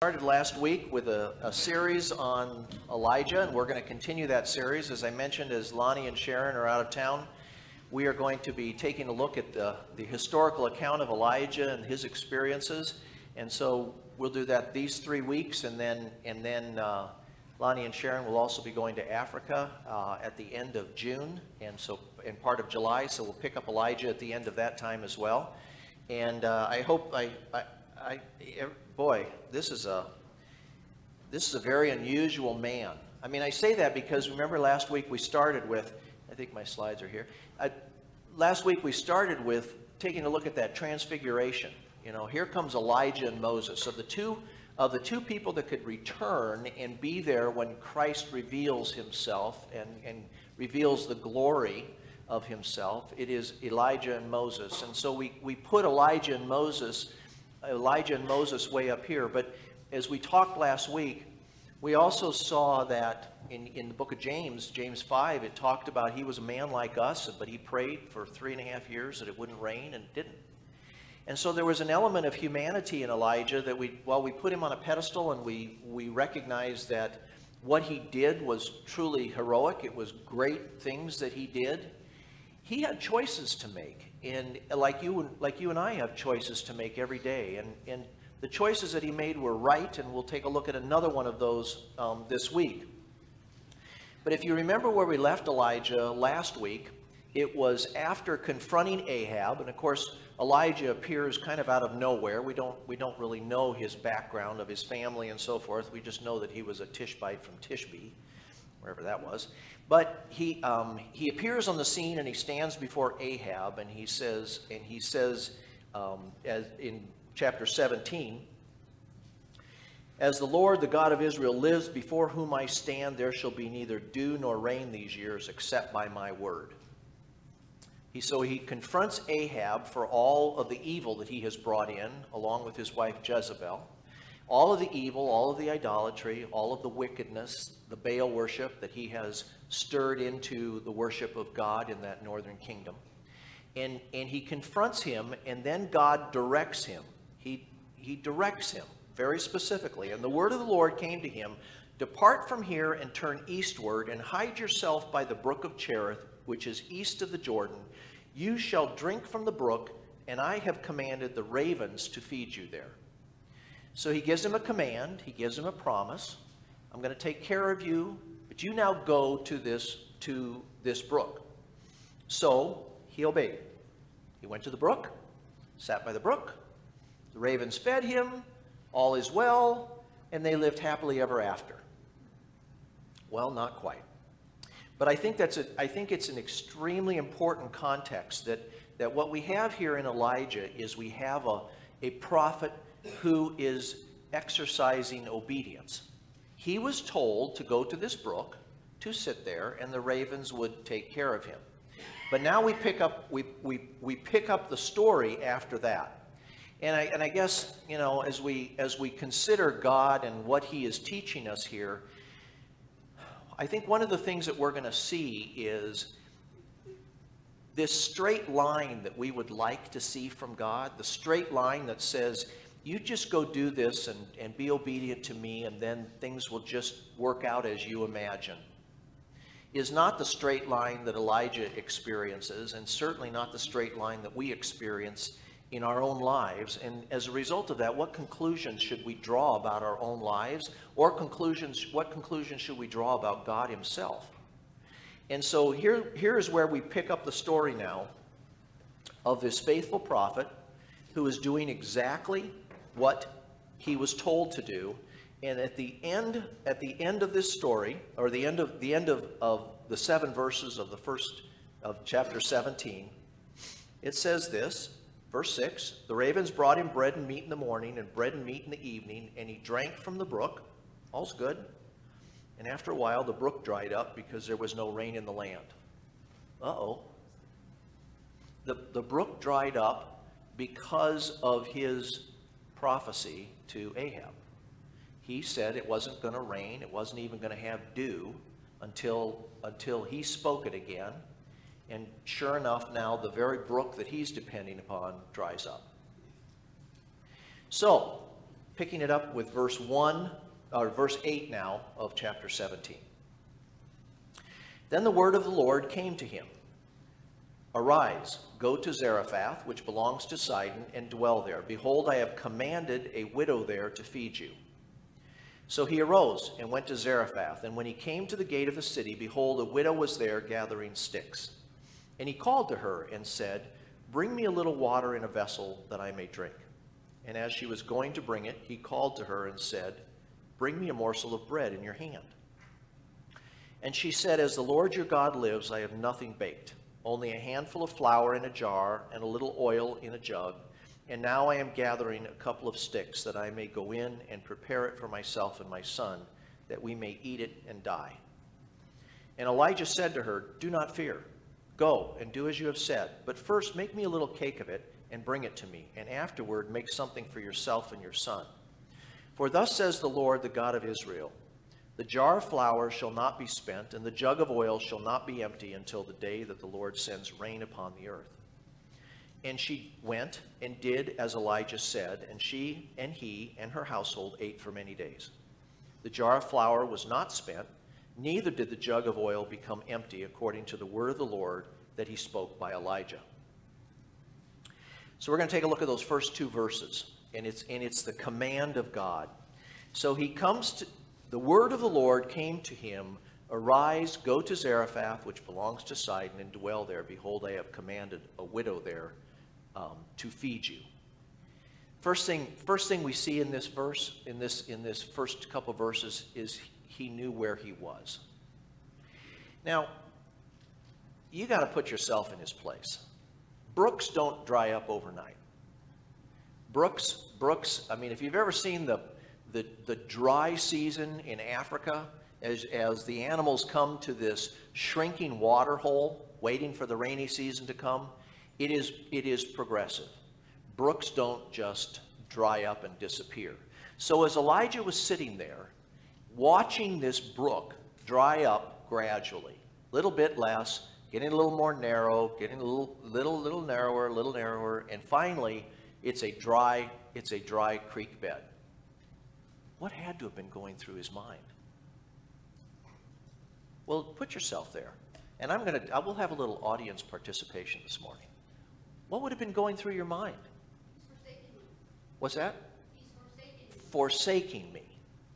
Started last week with a series on Elijah, and we're going to continue that series. As I mentioned, as Lonnie and Sharon are out of town, we are going to be taking a look at the historical account of Elijah and his experiences. And so we'll do that these 3 weeks, and then Lonnie and Sharon will also be going to Africa at the end of June and part of July. So we'll pick up Elijah at the end of that time as well. And I hope boy, this is a very unusual man. I mean, I say that because remember last week we started with, I think my slides are here. Last week we started with taking a look at that transfiguration. You know, here comes Elijah and Moses. Of the two people that could return and be there when Christ reveals himself and reveals the glory of himself, it is Elijah and Moses. And so we put Elijah and Moses way up here. But as we talked last week, we also saw that in the book of James 5, it talked about he was a man like us, but he prayed for 3.5 years that it wouldn't rain, and it didn't. And so there was an element of humanity in Elijah that we put him on a pedestal, and we recognized that what he did was truly heroic. It was great things that he did. He had choices to make, and like you and I have choices to make every day, and the choices that he made were right, and we'll take a look at another one of those this week. But if you remember where we left Elijah last week, it was after confronting Ahab, and of course Elijah appears kind of out of nowhere. We don't really know his background of his family and so forth. We just know that he was a Tishbite from Tishbe, wherever that was. But he appears on the scene, and he stands before Ahab, and he says as in chapter 17, "As the Lord, the God of Israel, lives, before whom I stand, there shall be neither dew nor rain these years, except by my word." So he confronts Ahab for all of the evil that he has brought in, along with his wife Jezebel. All of the evil, all of the idolatry, all of the wickedness, the Baal worship that he has stirred into the worship of God in that northern kingdom. And he confronts him, and then God directs him. He directs him very specifically. "And the word of the Lord came to him, Depart from here and turn eastward, and hide yourself by the brook of Cherith, which is east of the Jordan. You shall drink from the brook, and I have commanded the ravens to feed you there." So he gives him a command, he gives him a promise. "I'm going to take care of you, but you now go to this brook." So he obeyed. He went to the brook, sat by the brook. The ravens fed him, all is well, and they lived happily ever after. Well, not quite. But I think it's an extremely important context that what we have here in Elijah is we have a prophet who is exercising obedience. He was told to go to this brook, to sit there, and the ravens would take care of him. But now we pick up the story after that. And I guess, you know, as we consider God and what he is teaching us here, I think one of the things that we're going to see is this straight line that we would like to see from God, the straight line that says, you just go do this and be obedient to me, and then things will just work out as you imagine, is not the straight line that Elijah experiences, and certainly not the straight line that we experience in our own lives. And as a result of that, what conclusions should we draw about our own lives, or what conclusions should we draw about God himself? And so here is where we pick up the story now of this faithful prophet who is doing exactly what he was told to do. And at the end of this story, or the end of the 7 verses of of chapter 17, it says this. Verse 6, "The ravens brought him bread and meat in the morning, and bread and meat in the evening, and he drank from the brook." All's good. "And after a while, the brook dried up because there was no rain in the land." Uh-oh. The brook dried up because of his prophecy to Ahab. He said it wasn't going to rain, it wasn't even going to have dew until he spoke it again. And sure enough, now the very brook that he's depending upon dries up. So picking it up with verse 8 now of chapter 17. Then the word of the Lord came to him. Arise, go to Zarephath, which belongs to Sidon, and dwell there. Behold, I have commanded a widow there to feed you. So he arose and went to Zarephath. And when he came to the gate of the city, behold, a widow was there gathering sticks. And he called to her and said, Bring me a little water in a vessel that I may drink. And as she was going to bring it, he called to her and said, Bring me a morsel of bread in your hand. And she said, As the Lord your God lives, I have nothing baked, only a handful of flour in a jar and a little oil in a jug. And now I am gathering a couple of sticks that I may go in and prepare it for myself and my son, that we may eat it and die. And Elijah said to her, Do not fear. Go and do as you have said. But first make me a little cake of it and bring it to me. And afterward make something for yourself and your son. For thus says the Lord, the God of Israel, The jar of flour shall not be spent, and the jug of oil shall not be empty until the day that the Lord sends rain upon the earth. And she went and did as Elijah said, and she and he and her household ate for many days. The jar of flour was not spent, neither did the jug of oil become empty, according to the word of the Lord that he spoke by Elijah. So we're going to take a look at those first two verses, and it's the command of God. So he comes to, the word of the Lord came to him, Arise, go to Zarephath, which belongs to Sidon, and dwell there. Behold, I have commanded a widow there to feed you. First thing we see in this verse, in this first couple of verses, is he knew where he was. Now, you got to put yourself in his place. Brooks don't dry up overnight. Brooks, I mean, if you've ever seen the dry season in Africa, as the animals come to this shrinking water hole, waiting for the rainy season to come, it is progressive. Brooks don't just dry up and disappear. So as Elijah was sitting there, watching this brook dry up gradually, little bit less, getting a little more narrow, getting a little narrower, and finally it's a dry creek bed. What had to have been going through his mind? Well, put yourself there. And I will have a little audience participation this morning. What would have been going through your mind? He's forsaking me. What's that? He's Forsaking me.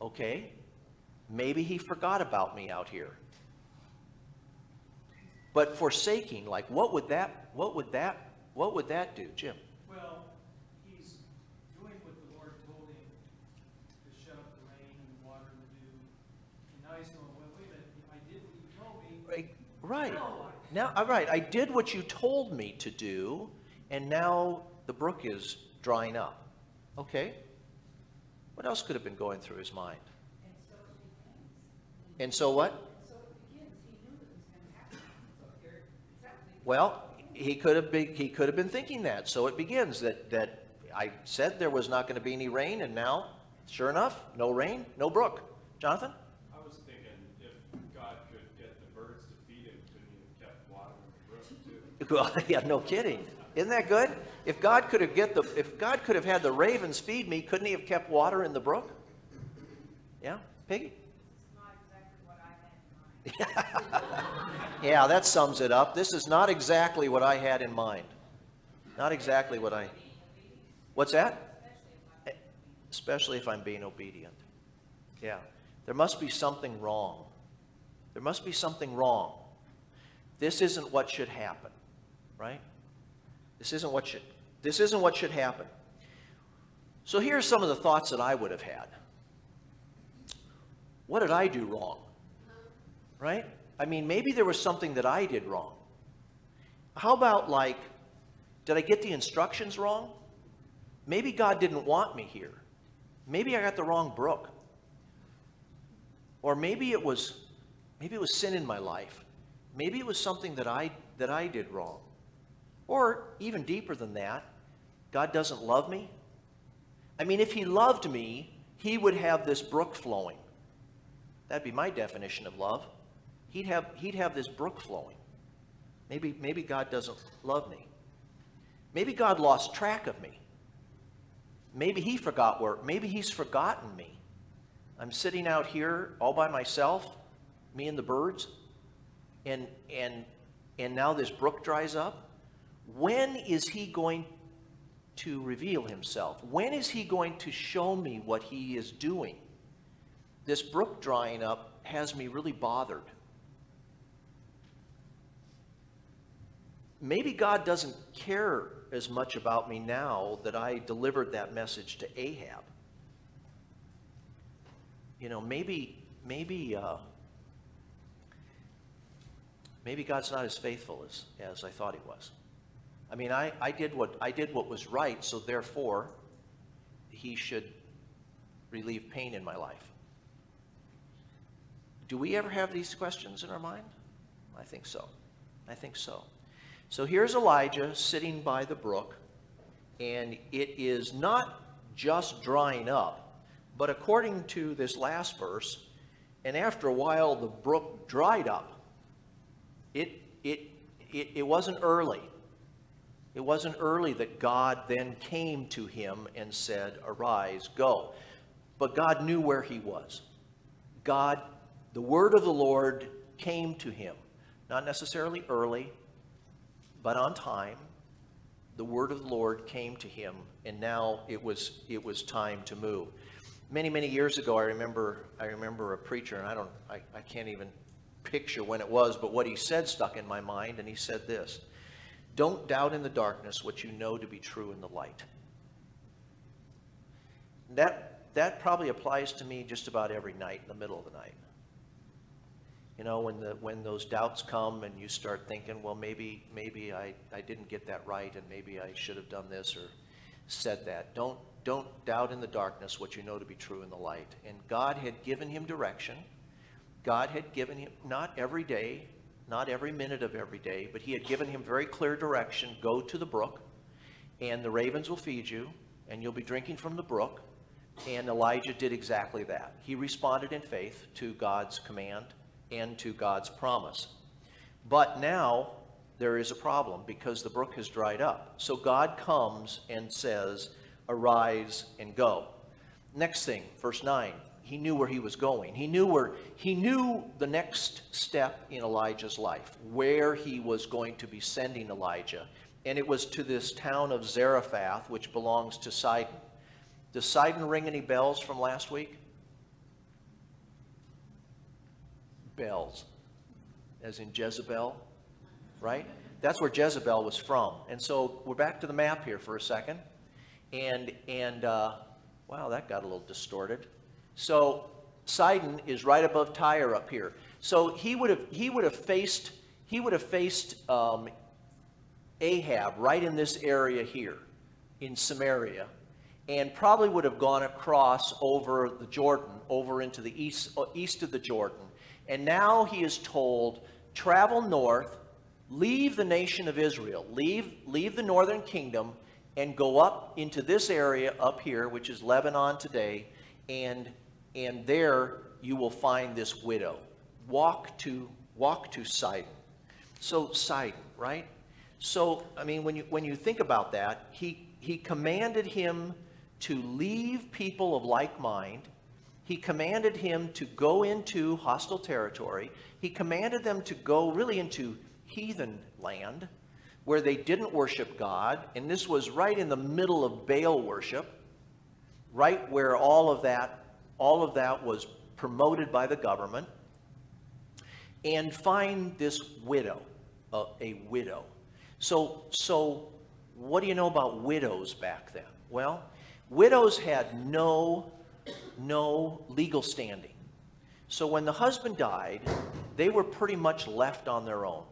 Okay. Maybe he forgot about me out here. But forsaking, like what would that do, Jim? Well, he's doing what the Lord told him to shut up the rain and the water and the dew. And now he's going, well, wait a minute, I did what you told me. Right. Now what? Now, all right, I did what you told me to do, and now the brook is drying up. Okay. What else could have been going through his mind? And so it begins. And so what? And so it begins. He knew that it was going to happen. So here, exactly. Well, he could have been thinking that. So it begins that I said there was not going to be any rain, and now, sure enough, no rain, no brook. Jonathan? I was thinking if God could get the birds to feed him, couldn't he have kept water in the brook too? Well, yeah, no kidding. Isn't that good? If God could have had the ravens feed me, couldn't he have kept water in the brook? Yeah, Piggy? It's not exactly what I had in mind. Yeah, that sums it up. This is not exactly what I had in mind. Not exactly what I... What's that? Especially if I'm being obedient. Yeah. There must be something wrong. There must be something wrong. This isn't what should happen, right? This isn't what should happen. So here's some of the thoughts that I would have had. What did I do wrong? Right? I mean, maybe there was something that I did wrong. How about, like, did I get the instructions wrong? Maybe God didn't want me here. Maybe I got the wrong brook. Or maybe it was sin in my life. Maybe it was something that I did wrong. Or even deeper than that, God doesn't love me. I mean, if he loved me, he would have this brook flowing. That'd be my definition of love. He'd have this brook flowing. Maybe God doesn't love me. Maybe God lost track of me. Maybe he forgot where, maybe he's forgotten me. I'm sitting out here all by myself, me and the birds, and now this brook dries up. When is he going to reveal himself? When is he going to show me what he is doing? This brook drying up has me really bothered. Maybe God doesn't care as much about me now that I delivered that message to Ahab. You know, maybe God's not as faithful as I thought he was. I mean, I did what was right, so therefore he should relieve pain in my life. Do we ever have these questions in our mind? I think so. I think so. So here's Elijah sitting by the brook, and it is not just drying up, but according to this last verse, and after a while the brook dried up. It wasn't early. It wasn't early that God then came to him and said, "Arise, go." But God knew where he was. The word of the Lord came to him, not necessarily early, but on time. The word of the Lord came to him, and now it was time to move. Many years ago, I remember a preacher, and I can't even picture when it was, but what he said stuck in my mind, and he said this: "Don't doubt in the darkness what you know to be true in the light." That probably applies to me just about every night in the middle of the night. You know, when those doubts come and you start thinking, well, maybe I didn't get that right, and maybe I should have done this or said that. Don't doubt in the darkness what you know to be true in the light. And God had given him direction. God had given him, not every day, not every minute of every day, but he had given him very clear direction. Go to the brook, and the ravens will feed you, and you'll be drinking from the brook. And Elijah did exactly that. He responded in faith to God's command and to God's promise. But now there is a problem because the brook has dried up. So God comes and says, "Arise and go." Next thing, verse 9. He knew where he was going. He knew the next step in Elijah's life, where he was going to be sending Elijah. And it was to this town of Zarephath, which belongs to Sidon. Does Sidon ring any bells from last week? Bells, as in Jezebel, right? That's where Jezebel was from. And so we're back to the map here for a second. And wow, that got a little distorted. So Sidon is right above Tyre up here. So he would have faced Ahab right in this area here in Samaria, and probably would have gone across over the Jordan, over into the east of the Jordan. And now he is told, travel north, leave the nation of Israel, leave the northern kingdom, and go up into this area up here, which is Lebanon today, and there you will find this widow. Walk to Sidon. So Sidon, right? So I mean, when you think about that, he commanded him to leave people of like mind. He commanded him to go into hostile territory. He commanded them to go really into heathen land where they didn't worship God. And this was right in the middle of Baal worship, right where all of that was promoted by the government. And find this widow, a widow. So what do you know about widows back then? Well, widows had no legal standing. So when the husband died, they were pretty much left on their own.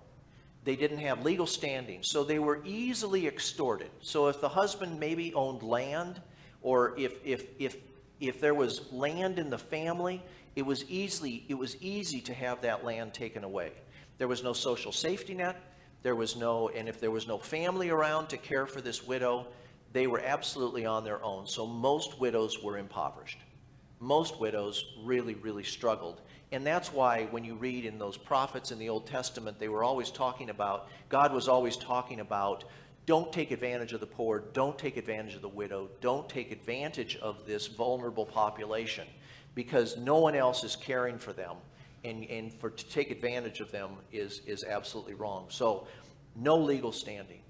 They didn't have legal standing, so they were easily extorted. So if the husband maybe owned land, or if there was land in the family, it was easy to have that land taken away. There was no social safety net. And if there was no family around to care for this widow, they were absolutely on their own. So most widows were impoverished. Most widows really, really struggled. And that's why when you read in those prophets in the Old Testament, they were always talking about, God was always talking about, don't take advantage of the poor, don't take advantage of the widow, don't take advantage of this vulnerable population, because no one else is caring for them, and to take advantage of them is absolutely wrong. So no legal standing.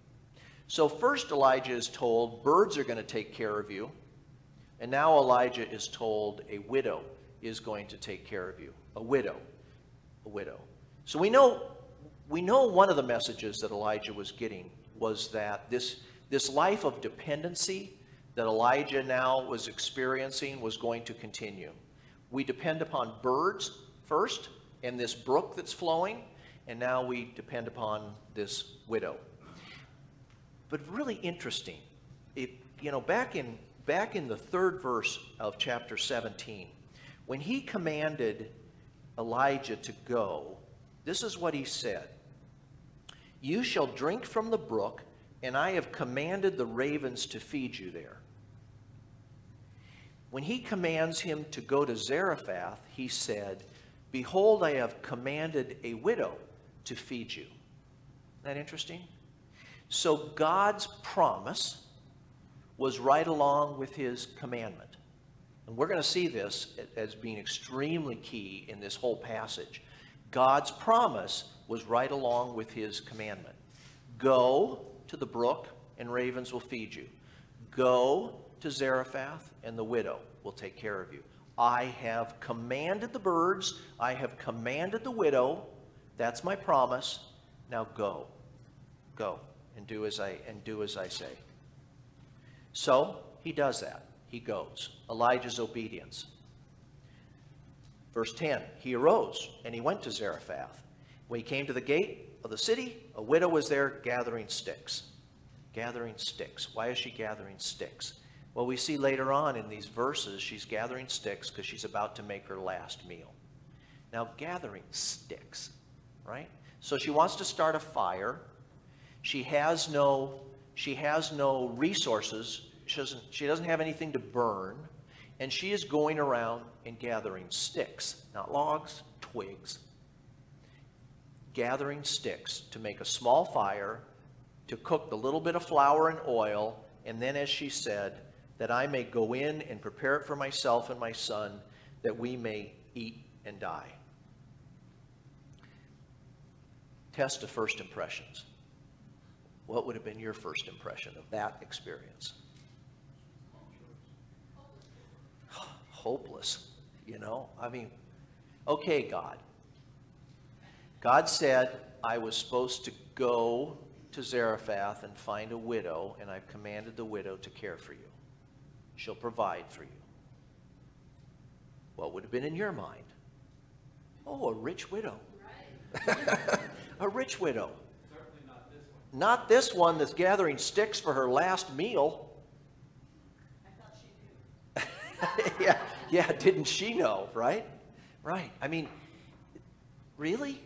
So first Elijah is told, birds are going to take care of you. And now Elijah is told a widow is going to take care of you. A widow. A widow. So we know one of the messages that Elijah was getting was that this life of dependency that Elijah now was experiencing was going to continue. We depend upon birds first, and this brook that's flowing, and now we depend upon this widow. But really interesting, back in the third verse of chapter 17, when he commanded Elijah to go, this is what he said. You shall drink from the brook, and I have commanded the ravens to feed you there. When he commands him to go to Zarephath, he said, behold, I have commanded a widow to feed you. Isn't that interesting? So God's promise was right along with his commandment. And we're going to see this as being extremely key in this whole passage. God's promise was right along with his commandment. Go to the brook, and ravens will feed you. Go to Zarephath, and the widow will take care of you. I have commanded the birds. I have commanded the widow. That's my promise. Now go. Go and do as I say. So he does that. He goes. Elijah's obedience. Verse 10, he arose and he went to Zarephath. When he came to the gate of the city, a widow was there gathering sticks. Gathering sticks. Why is she gathering sticks? Well, we see later on in these verses, she's gathering sticks because she's about to make her last meal. Now, gathering sticks, right? So she wants to start a fire. She has no resources. She doesn't have anything to burn. And she is going around and gathering sticks, not logs, twigs. Gathering sticks to make a small fire, to cook the little bit of flour and oil, and then, as she said, that I may go in and prepare it for myself and my son, that we may eat and die. Test of first impressions. What would have been your first impression of that experience? Hopeless, okay, God. God said I was supposed to go to Zarephath and find a widow, and I've commanded the widow to care for you. She'll provide for you. What would have been in your mind? Oh, a rich widow. Right. A rich widow. Certainly not this one. Not this one that's gathering sticks for her last meal. I thought she knew. Yeah, didn't she know, right? Right. I mean, really?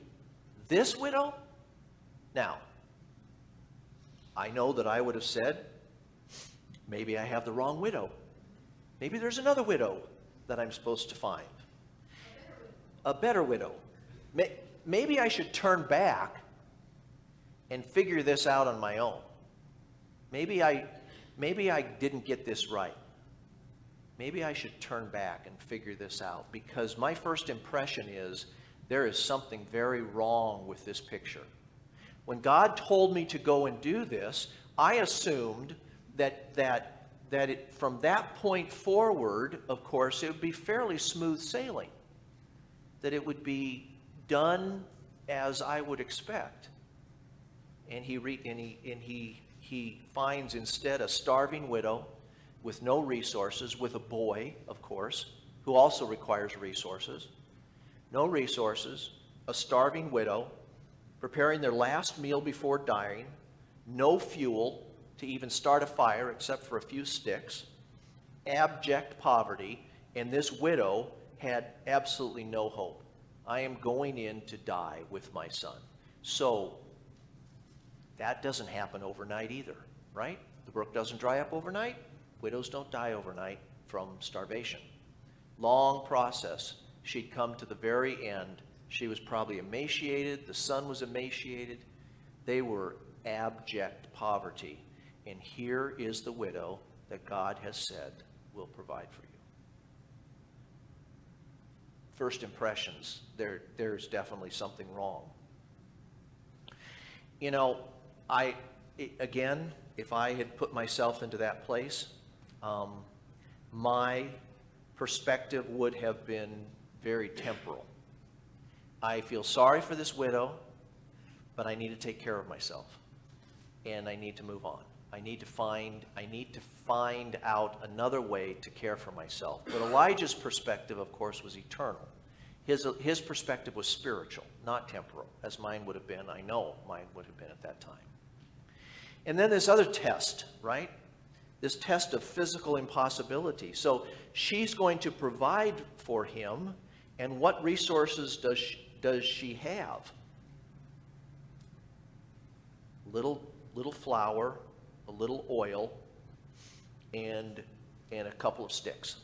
This widow? Now, I know that I would have said, maybe I have the wrong widow. Maybe there's another widow that I'm supposed to find. A better widow. Maybe I should turn back and figure this out on my own. Maybe I didn't get this right. Maybe I should turn back and figure this out, because my first impression is there is something very wrong with this picture. When God told me to go and do this, I assumed that from that point forward, of course, it would be fairly smooth sailing, that it would be done as I would expect. And he finds instead a starving widow with no resources, with a boy, of course, who also requires resources. No resources, a starving widow, preparing their last meal before dying, no fuel to even start a fire except for a few sticks, abject poverty, and this widow had absolutely no hope. I am going in to die with my son. So that doesn't happen overnight either, right? The brook doesn't dry up overnight. Widows don't die overnight from starvation. Long process. She'd come to the very end. She was probably emaciated. The son was emaciated. They were abject poverty. and here is the widow that God has said will provide for you. First impressions, there's definitely something wrong. You know, again, if I had put myself into that place, my perspective would have been very temporal. I feel sorry for this widow, but I need to take care of myself, and I need to move on. I need to find out another way to care for myself. But Elijah's perspective, of course, was eternal. His perspective was spiritual, not temporal, as mine would have been. I know mine would have been at that time. And then this other test, right? This test of physical impossibility. So she's going to provide for him, and what resources does she have? Little flour, a little oil, and a couple of sticks.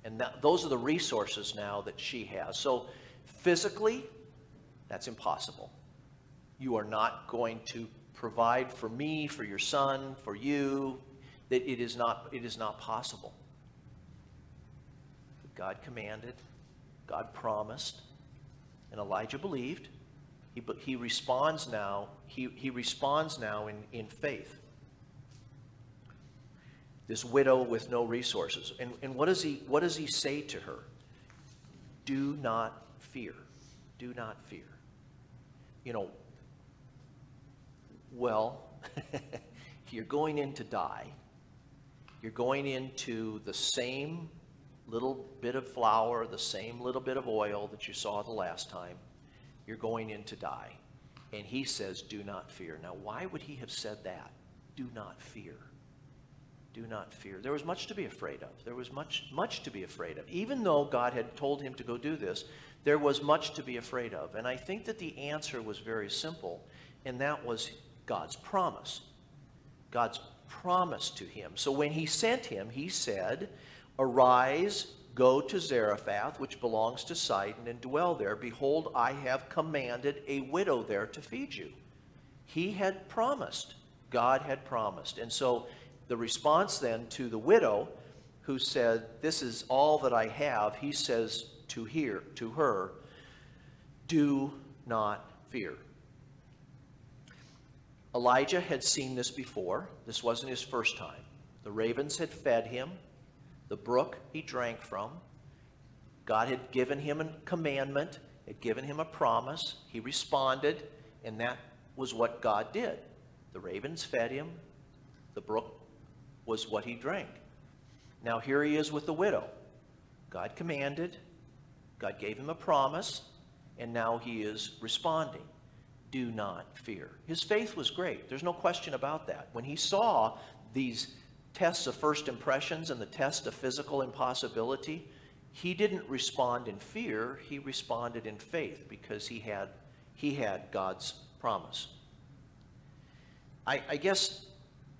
And those are the resources now that she has. So physically, that's impossible. You are not going to provide for me, for your son, for you. That it is not possible. God commanded, God promised, and Elijah believed. He responds now. He responds now in faith. This widow with no resources. And what does he say to her? Do not fear. Do not fear. You know, well, you're going in to die. You're going into the same little bit of flour, the same little bit of oil that you saw the last time. You're going in to die. And he says, do not fear. Now, why would he have said that? Do not fear. Do not fear. There was much to be afraid of. There was much to be afraid of. Even though God had told him to go do this, there was much to be afraid of. And I think that the answer was very simple, and that was God's promise. God's promise to him. So when he sent him, he said, arise, go to Zarephath, which belongs to Sidon, and dwell there. Behold, I have commanded a widow there to feed you. He had promised. God had promised. And so the response then to the widow who said, this is all that I have, he says to her, do not fear. Elijah had seen this before. This wasn't his first time. The ravens had fed him. The brook he drank from. God had given him a commandment, had given him a promise. He responded, and that was what God did. The ravens fed him. The brook was what he drank. Now here he is with the widow. God commanded. God gave him a promise, and now he is responding. Do not fear. His faith was great. There's no question about that. When he saw these tests of first impressions and the test of physical impossibility, he didn't respond in fear. He responded in faith because he had God's promise. I guess,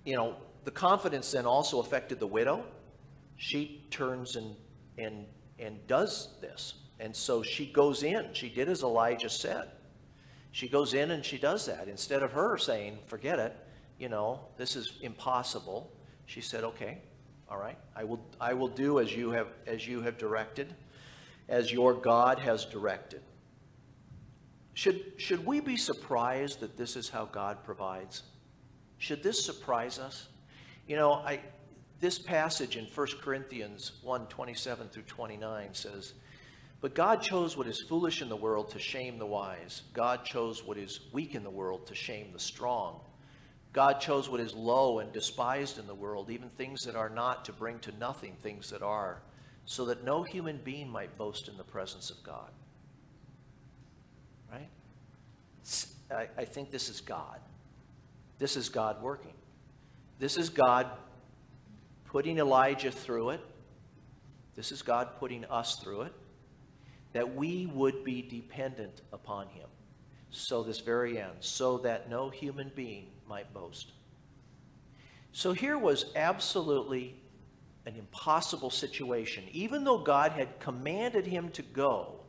you know, the confidence then also affected the widow. She turns and does this. And so she goes in. She did as Elijah said. She goes in and she does that. Instead of her saying, forget it, you know, this is impossible, she said, okay, all right, I will do as you have directed, as your God has directed. Should we be surprised that this is how God provides? Should this surprise us? You know, this passage in 1 Corinthians 1:27 through 29 says, but God chose what is foolish in the world to shame the wise. God chose what is weak in the world to shame the strong. God chose what is low and despised in the world, even things that are not, to bring to nothing things that are, so that no human being might boast in the presence of God. Right? I think this is God. This is God working. This is God putting Elijah through it. This is God putting us through it, that we would be dependent upon him. So this very end, so that no human being might boast. So here was absolutely an impossible situation. Even though God had commanded him to go,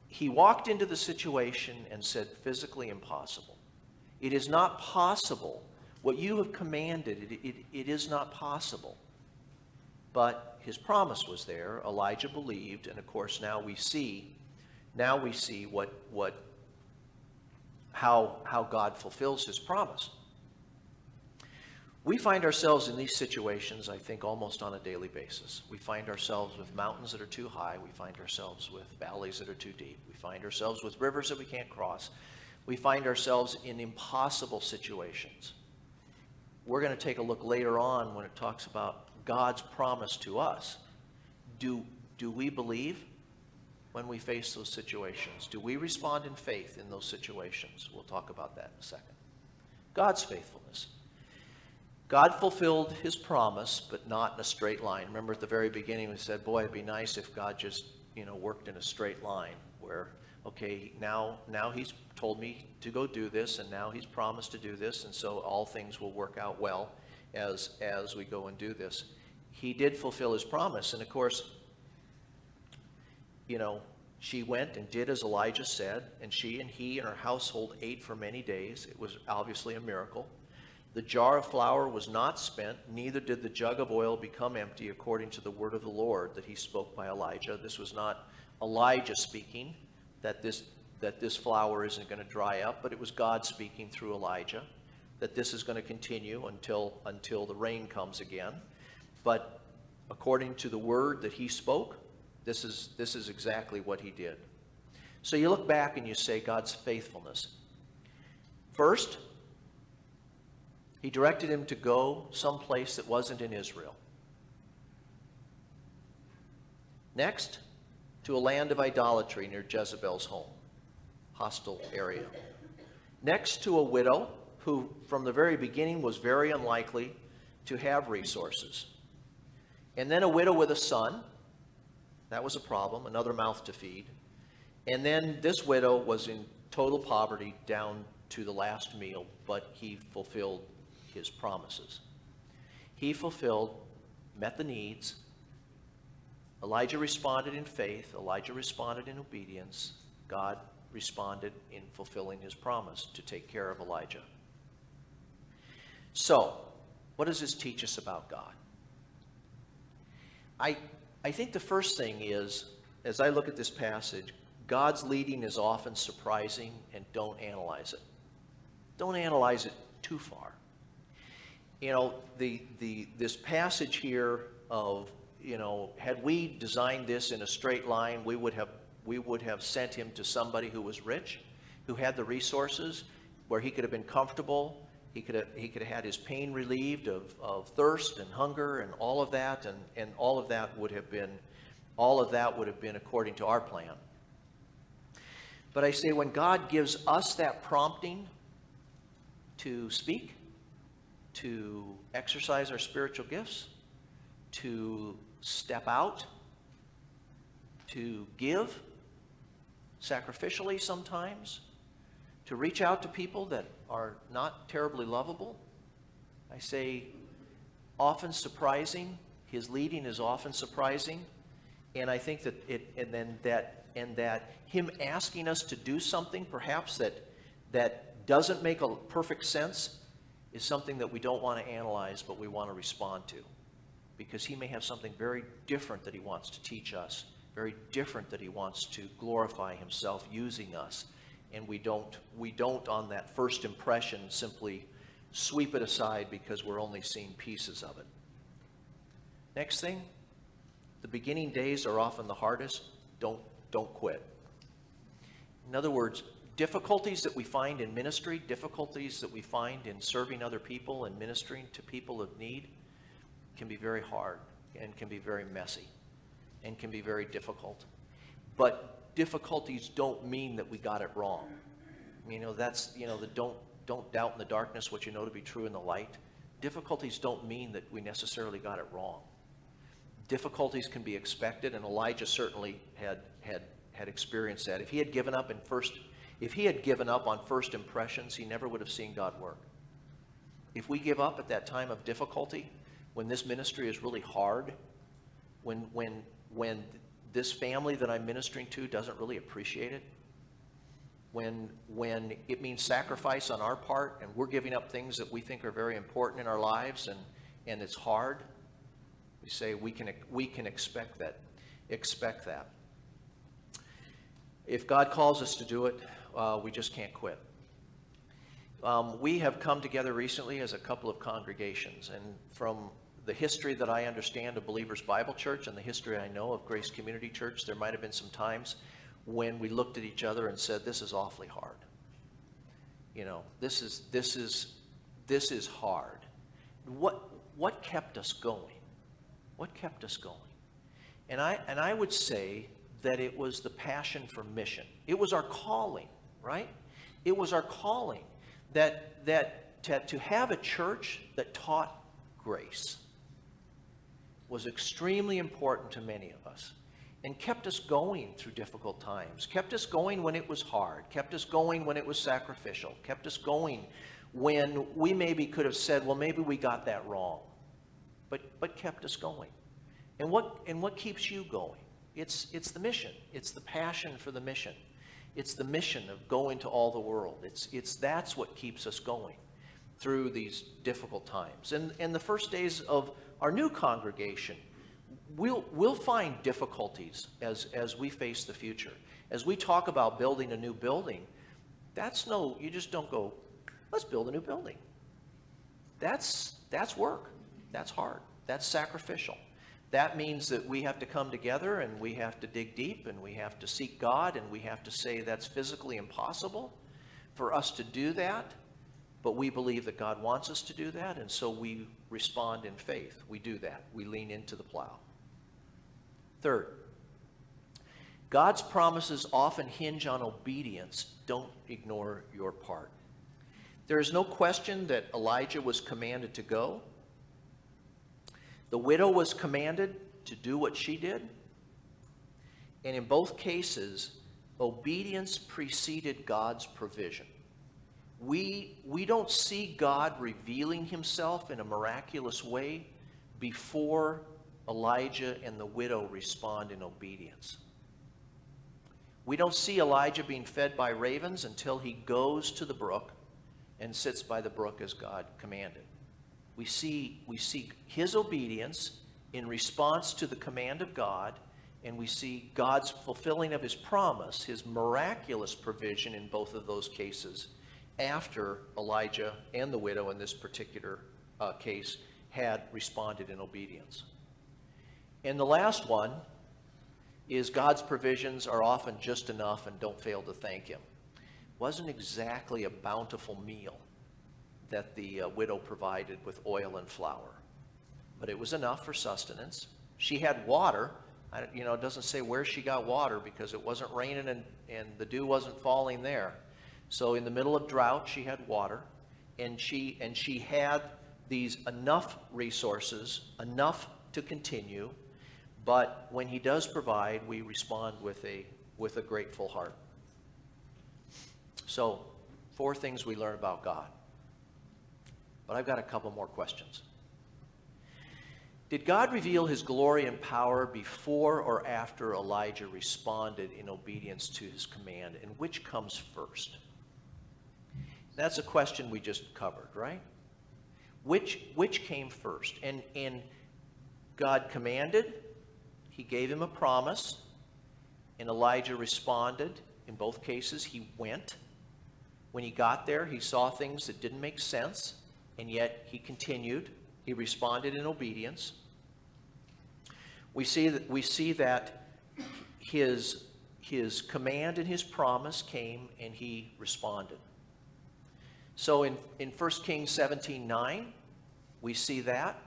he walked into the situation and said, physically impossible. It is not possible What you have commanded, it is not possible. But his promise was there. Elijah believed, and of course now we see how God fulfills his promise. We find ourselves in these situations, I think, almost on a daily basis. We find ourselves with mountains that are too high. We find ourselves with valleys that are too deep. We find ourselves with rivers that we can't cross. We find ourselves in impossible situations. We're going to take a look later on when it talks about God's promise to us. Do we believe when we face those situations? Do we respond in faith in those situations? We'll talk about that in a second. God's faithfulness. God fulfilled his promise, but not in a straight line. Remember at the very beginning we said, boy, it'd be nice if God just, worked in a straight line where, okay, now he's told me to go do this, and now he's promised to do this, and so all things will work out well as we go and do this. He did fulfill his promise, and of course, she went and did as Elijah said, and he and her household ate for many days. It was obviously a miracle. The jar of flour was not spent, neither did the jug of oil become empty, according to the word of the Lord that he spoke by Elijah. This was not Elijah speaking that this flour isn't going to dry up, but it was God speaking through Elijah that this is going to continue until the rain comes again. But according to the word that he spoke, this is exactly what he did. So you look back and you say God's faithfulness. First, he directed him to go someplace that wasn't in Israel. Next, to a land of idolatry near Jezebel's home, hostile area. Next, to a widow who from the very beginning was very unlikely to have resources. And then a widow with a son. That was a problem, another mouth to feed. And then this widow was in total poverty down to the last meal, but he fulfilled his promises. He fulfilled, met the needs. Elijah responded in faith. Elijah responded in obedience. God responded in fulfilling his promise to take care of Elijah. So, what does this teach us about God? I think the first thing is, as I look at this passage, God's leading is often surprising, and don't analyze it. Don't analyze it too far. This passage here of, had we designed this in a straight line, we would have sent him to somebody who was rich, who had the resources, where he could have been comfortable. He could have had his pain relieved of thirst and hunger and all of that, and all of that would have been according to our plan. But I say when God gives us that prompting to speak, to exercise our spiritual gifts, to step out, to give sacrificially sometimes, to reach out to people that are not terribly lovable. I say often surprising. His leading is often surprising. And I think that him asking us to do something perhaps that doesn't make a perfect sense is something that we don't want to analyze, but we want to respond to. Because he may have something very different that he wants to teach us, very different that he wants to glorify himself using us. And we don't on that first impression simply sweep it aside because we're only seeing pieces of it. Next thing, the beginning days are often the hardest. Don't quit. In other words, difficulties that we find in ministry, difficulties that we find in serving other people and ministering to people of need can be very hard and can be very messy and can be very difficult. But difficulties don't mean that we got it wrong. That's, the don't doubt in the darkness what you know to be true in the light. Difficulties don't mean that we necessarily got it wrong. Difficulties can be expected, and Elijah certainly had experienced that. If he had given up on first impressions, he never would have seen God work. If we give up at that time of difficulty, when this ministry is really hard, when this family that I'm ministering to doesn't really appreciate it, when it means sacrifice on our part and we're giving up things that we think are very important in our lives and it's hard, we say we can expect that. Expect that. If God calls us to do it, we just can't quit. We have come together recently as a couple of congregations, and from the history that I understand of Believers Bible Church and the history I know of Grace Community Church, there might have been some times when we looked at each other and said, this is awfully hard. You know, this is hard. What kept us going? What kept us going? And I would say that it was the passion for mission. It was our calling, right? It was our calling that to have a church that taught grace was extremely important to many of us and kept us going through difficult times, kept us going when it was hard, kept us going when it was sacrificial, kept us going when we maybe could have said, well, maybe we got that wrong, but kept us going. And what keeps you going? It's the mission. It's the passion for the mission. It's the mission of going to all the world. That's what keeps us going through these difficult times. And the first days of our new congregation, we'll find difficulties as we face the future. As we talk about building a new building, you just don't go, let's build a new building. That's work. That's hard. That's sacrificial. That means that we have to come together and we have to dig deep and we have to seek God and we have to say that's physically impossible for us to do that, but we believe that God wants us to do that, and so we respond in faith. We do that. We lean into the plow. Third, God's promises often hinge on obedience. Don't ignore your part. There is no question that Elijah was commanded to go. The widow was commanded to do what she did. And in both cases, obedience preceded God's provision. We don't see God revealing himself in a miraculous way before Elijah and the widow respond in obedience. We don't see Elijah being fed by ravens until he goes to the brook and sits by the brook as God commanded. We see his obedience in response to the command of God, and we see God's fulfilling of his promise, his miraculous provision in both of those cases, after Elijah and the widow in this particular case had responded in obedience. And the last one is God's provisions are often just enough, and don't fail to thank him. Wasn't exactly a bountiful meal that the widow provided with oil and flour, but it was enough for sustenance. She had water. It doesn't say where she got water because it wasn't raining and the dew wasn't falling there. So in the middle of drought, she had water, and she had these enough resources, enough to continue. But when he does provide, we respond with a grateful heart. So 4 things we learn about God. But I've got a couple more questions. Did God reveal his glory and power before or after Elijah responded in obedience to his command? And which comes first? That's a question we just covered, right? Which came first? And God commanded, he gave him a promise, and Elijah responded. In both cases, he went. When he got there, he saw things that didn't make sense, and yet he continued. He responded in obedience. We see that his command and his promise came, and he responded. So in 1 Kings 17:9, we see that.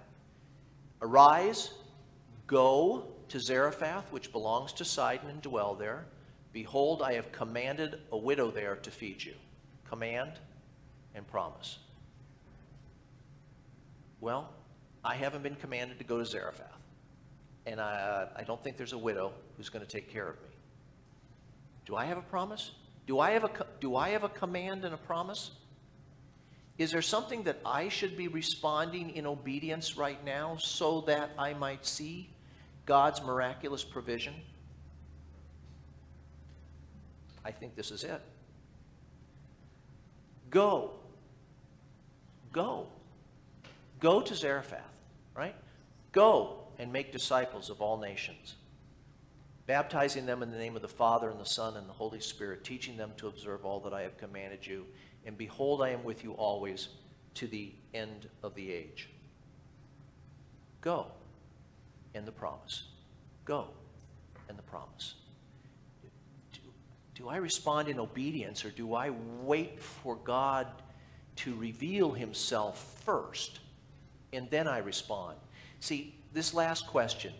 Arise, go to Zarephath, which belongs to Sidon, and dwell there. Behold, I have commanded a widow there to feed you. Command and promise. Well, I haven't been commanded to go to Zarephath. And I don't think there's a widow who's going to take care of me. Do I have a promise? Do I have a command and a promise? Is there something that I should be responding in obedience right now so that I might see God's miraculous provision? I think this is it. Go. Go. Go to Zarephath, right? Go and make disciples of all nations, baptizing them in the name of the Father and the Son and the Holy Spirit, teaching them to observe all that I have commanded you. And behold, I am with you always to the end of the age. Go, and the promise. Go, and the promise. Do I respond in obedience, or do I wait for God to reveal himself first, and then I respond? See, this last question,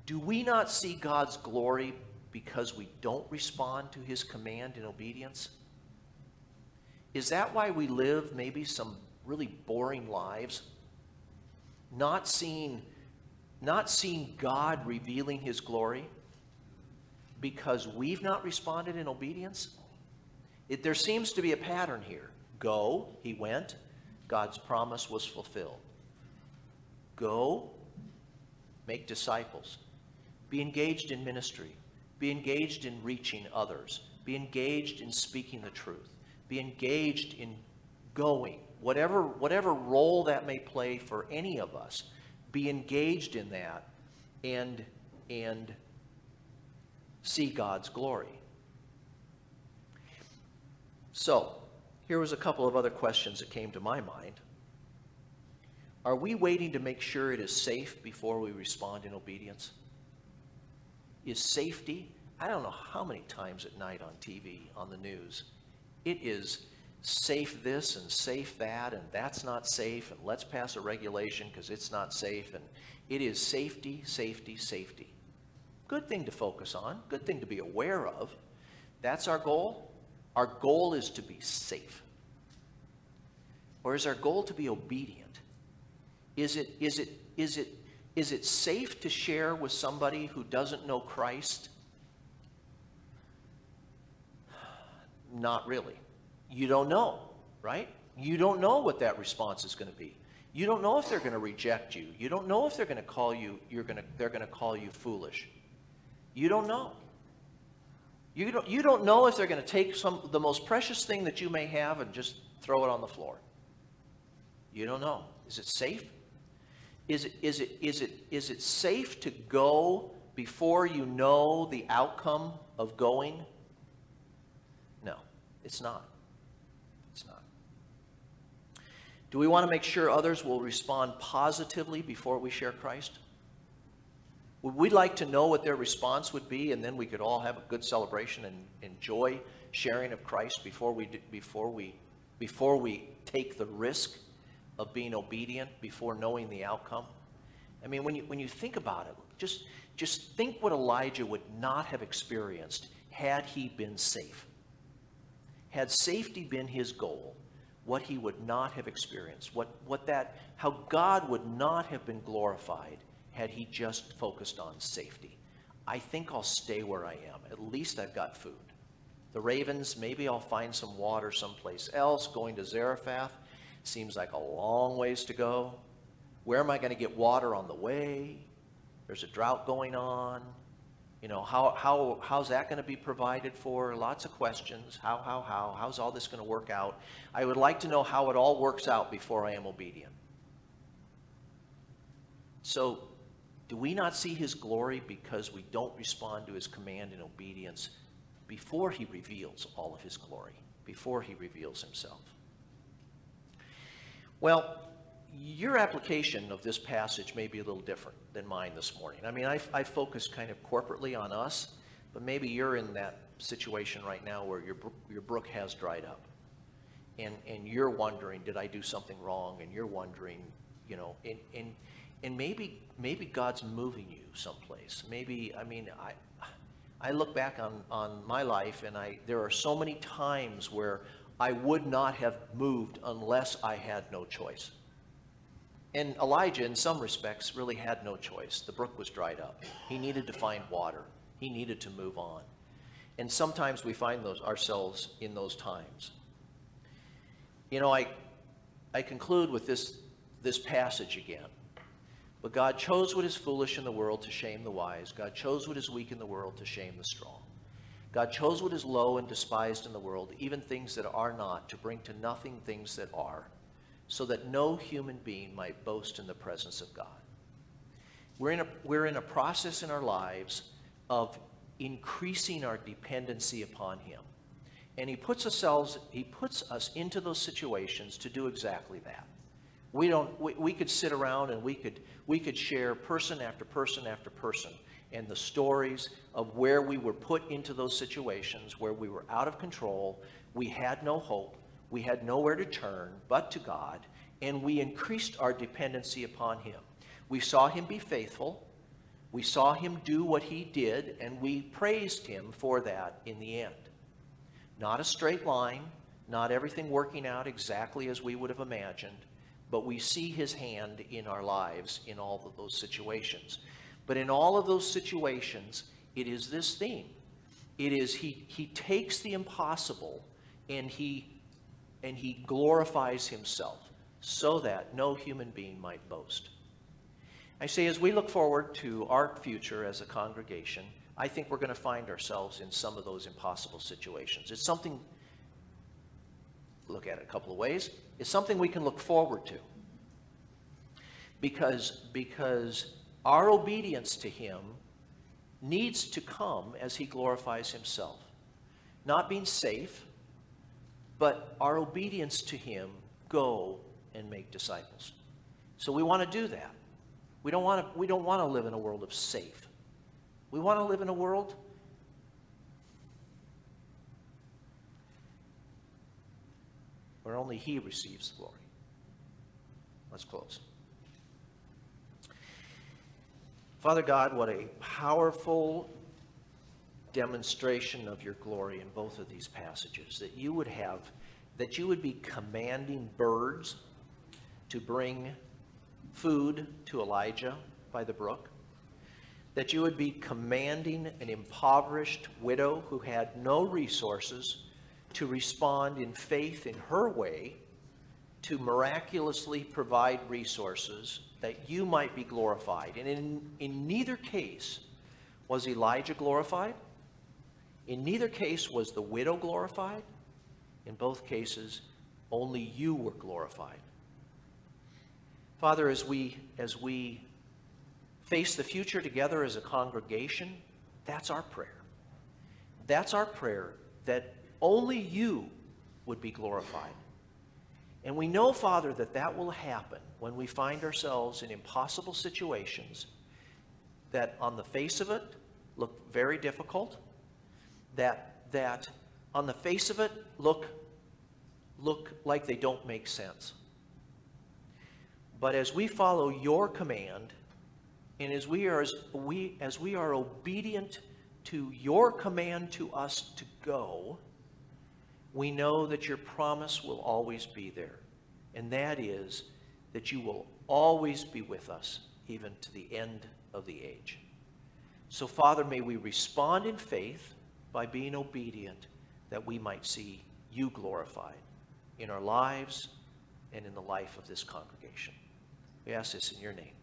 do we not see God's glory because we don't respond to his command in obedience? Is that why we live maybe some really boring lives? Not seeing God revealing his glory because we've not responded in obedience? There seems to be a pattern here. Go, he went. God's promise was fulfilled. Go, make disciples. Be engaged in ministry. Be engaged in reaching others. Be engaged in speaking the truth. Be engaged in going. Whatever role that may play for any of us, be engaged in that and see God's glory. So, here was a couple of other questions that came to my mind. Are we waiting to make sure it is safe before we respond in obedience? Is safety, I don't know how many times at night on TV, on the news, it is safe this and safe that, and that's not safe, and let's pass a regulation because it's not safe, and it is safety, safety, safety. Good thing to focus on, good thing to be aware of. That's our goal. Our goal is to be safe. Or is our goal to be obedient? Is it safe to share with somebody who doesn't know Christ? Not really. You don't know, right? You don't know what that response is going to be. You don't know if they're going to reject you. You don't know if they're going to call you, they're going to call you foolish. You don't know. You don't know if they're going to take the most precious thing that you may have and just throw it on the floor. You don't know. Is it safe? Is it safe to go before you know the outcome of going? No, it's not. It's not. Do we want to make sure others will respond positively before we share Christ? Would we like to know what their response would be, and then we could all have a good celebration and enjoy sharing of Christ before we take the risk of being obedient before knowing the outcome? I mean, when you think about it, just think what Elijah would not have experienced had he been safe. Had safety been his goal, what he would not have experienced, how God would not have been glorified had he just focused on safety. I think I'll stay where I am. At least I've got food. The ravens, maybe I'll find some water someplace else. Going to Zarephath seems like a long ways to go. Where am I going to get water on the way? There's a drought going on. You know, how's that going to be provided for? Lots of questions. How's all this going to work out? I would like to know how it all works out before I am obedient. So, do we not see his glory because we don't respond to his command in obedience before he reveals all of his glory, before he reveals himself? Well, your application of this passage may be a little different than mine this morning. I mean, I focus kind of corporately on us, but maybe you're in that situation right now where your brook has dried up. And you're wondering, did I do something wrong? And you're wondering, you know, and maybe God's moving you someplace. Maybe, I mean, I look back on my life, and there are so many times where I would not have moved unless I had no choice. And Elijah, in some respects, really had no choice. The brook was dried up. He needed to find water. He needed to move on. And sometimes we find ourselves in those times. You know, I conclude with this passage again. But God chose what is foolish in the world to shame the wise. God chose what is weak in the world to shame the strong. God chose what is low and despised in the world, even things that are not, to bring to nothing things that are, so that no human being might boast in the presence of God. We're in a process in our lives of increasing our dependency upon him. And he puts us into those situations to do exactly that. We could sit around and we could share person after person after person and the stories of where we were put into those situations, where we were out of control, we had no hope, we had nowhere to turn but to God, and we increased our dependency upon him. We saw him be faithful, we saw him do what he did, and we praised him for that in the end. Not a straight line, not everything working out exactly as we would have imagined, but we see his hand in our lives in all of those situations. But in all of those situations, it is this theme. It is he takes the impossible and he glorifies himself so that no human being might boast. I say, as we look forward to our future as a congregation, I think we're going to find ourselves in some of those impossible situations. It's something, look at it a couple of ways, it's something we can look forward to. Because our obedience to him needs to come as he glorifies himself. Not being safe, but our obedience to him, go and make disciples. So we want to do that. We don't want to live in a world of safe. We want to live in a world where only he receives the glory. Let's close. Father God, what a powerful demonstration of your glory in both of these passages, that you would be commanding birds to bring food to Elijah by the brook, that you would be commanding an impoverished widow who had no resources to respond in faith in her way to miraculously provide resources that you might be glorified. And in neither case was Elijah glorified. In neither case was the widow glorified. In both cases, only you were glorified. Father, as we face the future together as a congregation, that's our prayer. That's our prayer, that only you would be glorified. And we know, Father, that will happen when we find ourselves in impossible situations that on the face of it look very difficult, that on the face of it look like they don't make sense. But as we follow your command, and as we are obedient to your command to us to go, we know that your promise will always be there. And that is that you will always be with us, even to the end of the age. So, Father, may we respond in faith by being obedient, that we might see you glorified in our lives and in the life of this congregation. We ask this in your name.